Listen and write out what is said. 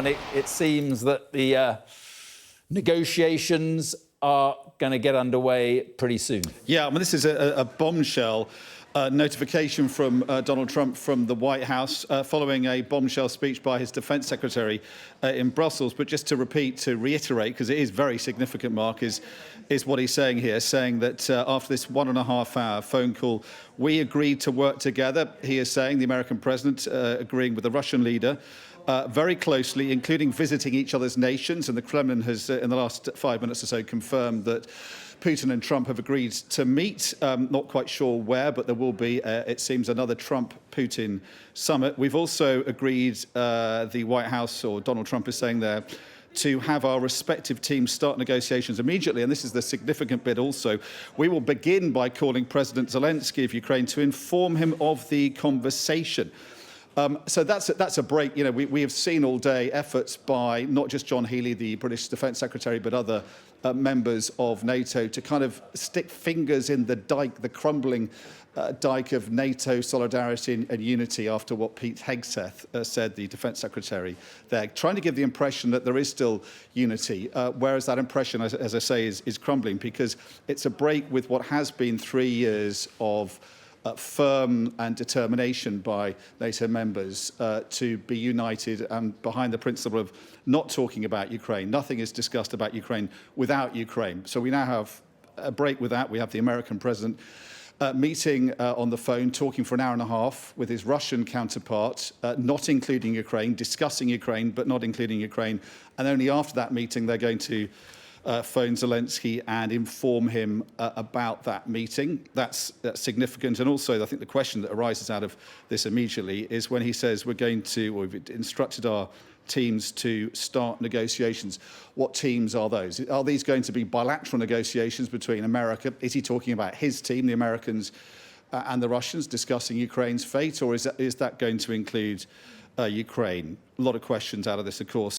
and it seems that the negotiations are going to get underway pretty soon. Yeah, I mean, this is a bombshell notification from Donald Trump from the White House following a bombshell speech by his defense secretary in Brussels. But just to reiterate, because it is very significant, Mark, is what he's saying here, saying that after this 1.5-hour phone call, we agreed to work together. He is saying, the American president agreeing with the Russian leader, very closely, including visiting each other's nations. And the Kremlin has, in the last 5 minutes or so, confirmed that Putin and Trump have agreed to meet. Not quite sure where, but there will be, it seems, another Trump-Putin summit. We've also agreed, the White House, or Donald Trump is saying there, to have our respective teams start negotiations immediately. And this is the significant bit also. We will begin by calling President Zelensky of Ukraine to inform him of the conversation. So that's a break. You know, we have seen all day efforts by not just John Healey, the British Defence Secretary, but other members of NATO to kind of stick fingers in the dike, the crumbling dike of NATO solidarity and unity after what Pete Hegseth said, the Defence Secretary there, trying to give the impression that there is still unity, whereas that impression, as I say, is crumbling because it's a break with what has been 3 years of firm and determination by NATO members to be united and behind the principle of not talking about Ukraine. Nothing is discussed about Ukraine without Ukraine. So we now have a break with that. We have the American president meeting on the phone, talking for an hour and a half with his Russian counterpart, not including Ukraine, discussing Ukraine, but not including Ukraine. And only after that meeting, they're going to phone Zelensky and inform him about that meeting. That's significant. And also, I think the question that arises out of this immediately is when he says we're going to, or we've instructed our teams to start negotiations. What teams are those? Are these going to be bilateral negotiations between America? Is he talking about his team, the Americans and the Russians, discussing Ukraine's fate? Or is that going to include Ukraine? A lot of questions out of this, of course.